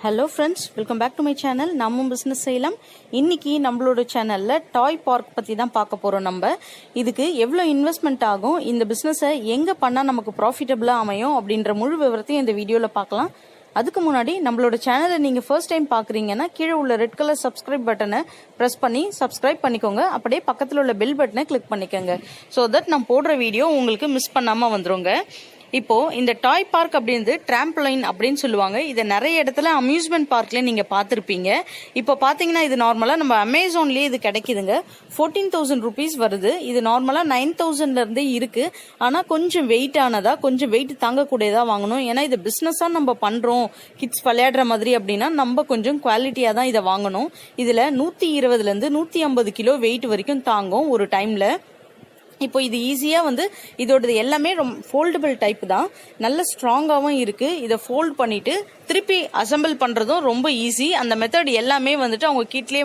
Hello friends, welcome back to my channel. நம்மும் business செய்யலாம். இன்னைக்கு நம்மளோட சேனலில் டாய் பார்க் பற்றி தான் பார்க்க போகிறோம். நம்ம இதுக்கு எவ்வளோ இன்வெஸ்ட்மெண்ட் ஆகும், இந்த பிஸ்னஸை எங்கே பண்ணால் நமக்கு ப்ராஃபிட்டபுளாக அமையும் அப்படின்ற முழு விவரத்தையும் இந்த வீடியோவில் பார்க்கலாம். அதுக்கு முன்னாடி நம்மளோட சேனலை நீங்கள் ஃபர்ஸ்ட் டைம் பார்க்குறீங்கன்னா கீழே உள்ள ரெட் கலர் சப்ஸ்கிரைப் பட்டனை ப்ரெஸ் பண்ணி சப்ஸ்கிரைப் பண்ணிக்கோங்க. அப்படியே பக்கத்தில் உள்ள பெல் பட்டனை கிளிக் பண்ணிக்கோங்க. ஸோ தட் நான் போடுற வீடியோ உங்களுக்கு மிஸ் பண்ணாமல் வந்துருங்க. இப்போ இந்த டாய் பார்க் அப்படின்றது ட்ராம்பலைன் அப்படின்னு சொல்லுவாங்க. இதை நிறைய இடத்துல அம்யூஸ்மெண்ட் பார்க்ல நீங்க பார்த்துருப்பீங்க. இப்போ பாத்தீங்கன்னா இது நார்மலா நம்ம அமேசான்லயே இது கிடைக்குதுங்க. 14,000 rupees வருது. இது நார்மலா 9,000ல இருந்தே இருக்கு. ஆனா கொஞ்சம் வெயிட் ஆனதா, கொஞ்சம் வெயிட் தாங்கக்கூடியதா வாங்கணும். ஏன்னா இது பிசினஸா நம்ம பண்றோம், கிட்ஸ் விளையாடுற மாதிரி அப்படின்னா நம்ம கொஞ்சம் குவாலிட்டியா தான் இதை வாங்கணும். இதுல 120ல இருந்து 150 கிலோ வெயிட் வரைக்கும் தாங்கும் ஒரு டைம்ல. இப்போ இது ஈஸியா இதோடது எல்லாமே ரொம்ப ஃபோல்டபிள் டைப் தான், நல்ல ஸ்ட்ராங்காகவும் இருக்கு. இதை ஃபோல்ட் பண்ணிட்டு திருப்பி அசம்பிள் பண்றதும் ரொம்ப ஈஸி. அந்த மெத்தட் எல்லாமே அவங்க கிட்லயே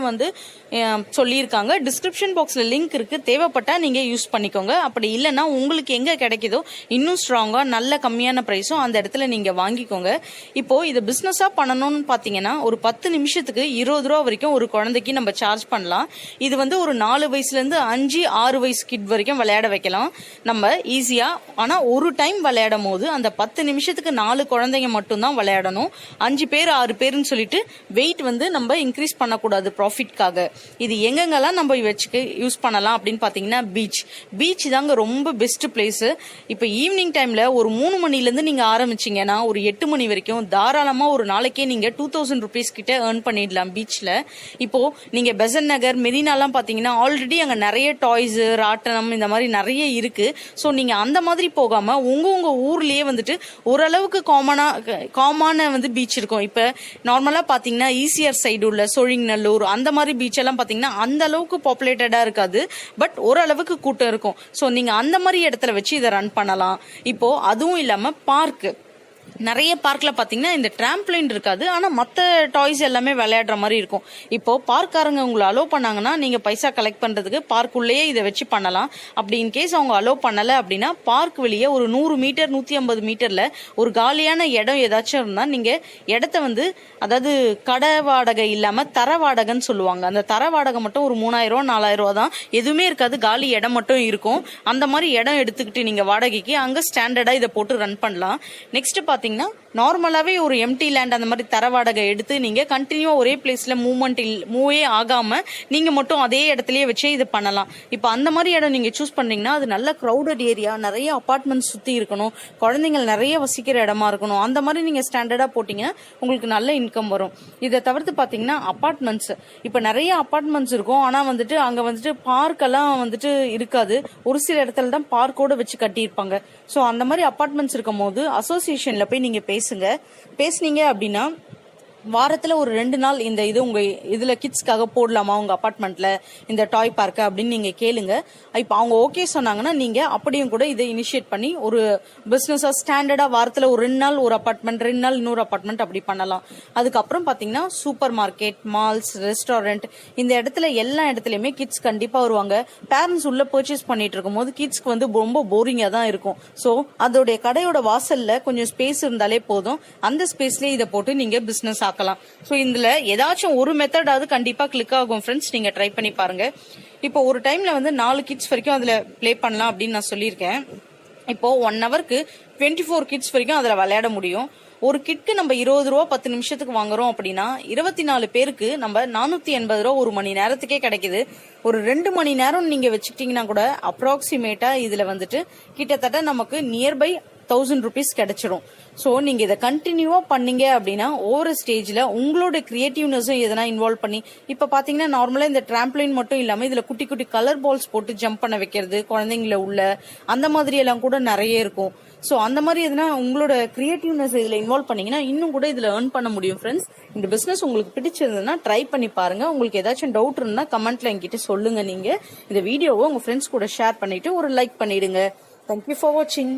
சொல்லியிருக்காங்க. டிஸ்கிரிப்ஷன் பாக்ஸ்ல லிங்க் இருக்கு, தேவைப்பட்டா நீங்க யூஸ் பண்ணிக்கோங்க. அப்படி இல்லைன்னா உங்களுக்கு எங்க கிடைக்குதோ இன்னும் ஸ்ட்ராங்கா நல்ல கம்மியான பிரைஸும் அந்த இடத்துல நீங்க வாங்கிக்கோங்க. இப்போ இதை பிசினஸா பண்ணணும்னு பாத்தீங்கன்னா ஒரு 10 நிமிஷத்துக்கு 20 ரூபா வரைக்கும் ஒரு குழந்தைக்கு நம்ம சார்ஜ் பண்ணலாம். இது ஒரு 4 வயசுல இருந்து 5-6 வயசு கிட் வரைக்கும் விளையாட வைக்கலாம் நம்ம ஈஸியா. ஆனா ஒரு டைம் விளையாடும் போது அந்த 10 நிமிஷத்துக்கு 4 குழந்தைங்க மட்டும் தான் விளையாடணும். 5 பேர் 6 பேருன்னு சொல்லிட்டு வெயிட் நம்ம இன்க்ரீஸ் பண்ணக்கூடாது ப்ராஃபிட்காக. இது எங்கெங்கெல்லாம் நம்ம வச்சுக்க யூஸ் பண்ணலாம் அப்படின்னு பாத்தீங்கன்னா பீச் தாங்க ரொம்ப பெஸ்ட் பிளேஸ். இப்போ ஈவினிங் டைம்ல ஒரு 3 மணில இருந்து நீங்க ஆரம்பிச்சீங்கன்னா ஒரு 8 மணி வரைக்கும் தாராளமா ஒரு நாளைக்கே நீங்க 2,000 rupees கிட்ட ஏர்ன் பண்ணிடலாம் பீச்ல. இப்போ நீங்க பெசன் நகர், மெரினாலாம் பாத்தீங்கன்னா ஆல்ரெடி அங்க நிறைய டாய்ஸ், ராட்டனம் இந்த மாதிரி நிறைய இருக்கு. ஸோ நீங்க அந்த மாதிரி போகாம உங்க ஊர்லயே ஓரளவுக்கு காமான பீச் இருக்கும். இப்ப நார்மலா பாத்தீங்கன்னா ஈசிஆர் சைடு உள்ள சோழிங்கநல்லூர் அந்த மாதிரி பீச் எல்லாம் பாத்தீங்கன்னா அந்த அளவுக்கு பாப்புலேட்டடா இருக்காது, பட் ஓரளவுக்கு கூட்டம் இருக்கும். ஸோ நீங்க அந்த மாதிரி இடத்துல வச்சு இதை ரன் பண்ணலாம். இப்போ அதுவும் இல்லாம பார்க், நிறைய பார்க்ல பாத்தீங்கன்னா இந்த டிராம்பலைன் இருக்காது, ஆனா மத்த டாய்ஸ் எல்லாமே விளையாடுற மாதிரி இருக்கும். இப்போ பார்க்காரங்க உங்களை அலோவ் பண்ணாங்கன்னா நீங்க பைசா கலெக்ட் பண்றதுக்கு பார்க் உள்ளேயே இதை வச்சு பண்ணலாம். அப்படி இன்கேஸ் அவங்க அலோவ் பண்ணல அப்படின்னா பார்க் வெளியே ஒரு 100 மீட்டர் 150 மீட்டர்ல ஒரு காலியான இடம் ஏதாச்சும் இருந்தா நீங்க இடத்த அதாவது கடை வாடகை இல்லாம தர வாடகைன்னு சொல்லுவாங்க. அந்த தர வாடகை மட்டும் ஒரு 3,000 4,000 தான், எதுவுமே இருக்காது, காலி இடம் மட்டும் இருக்கும். அந்த மாதிரி இடம் எடுத்துக்கிட்டு நீங்க வாடகைக்கு அங்க ஸ்டாண்டர்டா இதை போட்டு ரன் பண்ணலாம். நெக்ஸ்ட் பாத்தீங்கன்னா நார்மலாவே ஒரு எம்டி லேண்ட் அந்த மாதிரி தர வாடகை எடுத்து நீங்க கண்டினியூவா ஒரே பிளேஸ்ல மூவே ஆகாம நீங்க மட்டும் அதே இடத்துலயே வச்சே இது பண்ணலாம். இப்போ அந்த மாதிரி இடம் நீங்க சூஸ் பண்ணீங்கன்னா அது நல்ல கிரௌடட் ஏரியா, நிறைய அபார்ட்மெண்ட்ஸ் சுத்தி இருக்கணும், குழந்தைங்க நிறைய வசிக்கிற இடமா இருக்கணும். அந்த மாதிரி நீங்க ஸ்டாண்டர்டா போட்டீங்கன்னா உங்களுக்கு நல்ல இன்கம் வரும். இதை தவிர்த்து பாத்தீங்கன்னா அபார்ட்மெண்ட்ஸ், இப்ப நிறைய அபார்ட்மெண்ட்ஸ் இருக்கும், ஆனா அங்க பார்க் எல்லாம் இருக்காது. ஒரு சில இடத்துல தான் பார்க்கோட வச்சு கட்டியிருப்பாங்க. சோ அந்த மாதிரி அபார்ட்மெண்ட்ஸ் இருக்கும் போது அசோசியேஷன்ல போய் நீங்க பேசுனீங்க அப்படின்னா வாரத்துல ஒரு 2 நாள் இந்த இது உங்க இதுல கிட்ஸ்க்காக போடலாமா உங்க அபார்ட்மெண்ட்ல இந்த டாய் பார்க்க அப்படின்னு நீங்க கேளுங்க. இப்ப அவங்க ஓகே சொன்னாங்கன்னா நீங்க அப்படியும் கூட இதை இனிஷியேட் பண்ணி ஒரு பிசினஸா ஸ்டாண்டர்டா வாரத்துல ஒரு 2 நாள் ஒரு அபார்ட்மெண்ட், 2 நாள் இன்னொரு அபார்ட்மெண்ட் அப்படி பண்ணலாம். அதுக்கப்புறம் பாத்தீங்கன்னா சூப்பர் மார்க்கெட், மால்ஸ், ரெஸ்டாரண்ட், இந்த இடத்துல எல்லா இடத்துலயுமே கிட்ஸ் கண்டிப்பா வருவாங்க. பேரண்ட்ஸ் உள்ள பர்ச்சேஸ் பண்ணிட்டு இருக்கும் போது கிட்ஸ்க்கு ரொம்ப போரிங்கா தான் இருக்கும். சோ அதோடைய கடையோட வாசல்ல கொஞ்சம் ஸ்பேஸ் இருந்தாலே போதும், அந்த ஸ்பேஸ்லயே இதை போட்டு நீங்க பிசினஸ் ஆக்கலாம். சோ இதுல ஏதாச்சும் ஒரு மெத்தடாவது கண்டிப்பா கிளிக் ஆகும் ஃப்ரெண்ட்ஸ், நீங்க ட்ரை பண்ணி பாருங்க. இப்போ ஒரு டைம்ல 4 கிட்ஸ் வரைக்கும் அதுல பிளே பண்ணலாம் அப்படின்னு நான் சொல்லியிருக்கேன். இப்போ 1 ஹவருக்கு 24 கிட்ஸ் வரைக்கும் அதுல விளையாட முடியும். ஒரு கிட்க்கு நம்ம 20 ரூபா 10 நிமிஷத்துக்கு வாங்குறோம் அப்படின்னா 24 பேருக்கு நம்ம 480 ரூபா ஒரு மணி நேரத்துக்கே கிடைக்குது. ஒரு 2 மணி நேரம் நீங்க வச்சுக்கிட்டீங்கன்னா கூட அப்ராக்சிமேட்டா இதுல கிட்டத்தட்ட நமக்கு நியர்பை 1,000 rupees கிடைச்சிடும். சோ நீங்க இதை கண்டினியூவா பண்ணீங்க அப்படின்னா ஒவ்வொரு ஸ்டேஜ்ல உங்களோட கிரியேட்டிவ்னஸும் எதனா இன்வால்வ் பண்ணி, இப்ப பாத்தீங்கன்னா நார்மலா இந்த டிராம்பலைன் மட்டும் இல்லாம இதுல குட்டி குட்டி கலர் பால்ஸ் போட்டு ஜம்ப் பண்ண வைக்கிறது குழந்தைங்கள உள்ள, அந்த மாதிரி எல்லாம் கூட நிறைய இருக்கும். சோ அந்த மாதிரி எதுனா உங்களோட கிரியேட்டிவ்னஸ் இதுல இன்வால்வ் பண்ணீங்கன்னா இன்னும் கூட இதுல ஏர்ன் பண்ண முடியும் ஃப்ரெண்ட்ஸ். இந்த பிசினஸ் உங்களுக்கு பிடிச்சிருந்ததுன்னா ட்ரை பண்ணி பாருங்க. உங்களுக்கு ஏதாச்சும் டவுட் இருந்தா கமெண்ட்ல என்கிட்ட சொல்லுங்க. நீங்க இந்த வீடியோவை உங்க ஃப்ரெண்ட்ஸ் கூட ஷேர் பண்ணிட்டு ஒரு லைக் பண்ணிடுங்க. தேங்க்யூ ஃபார் வாட்சிங்.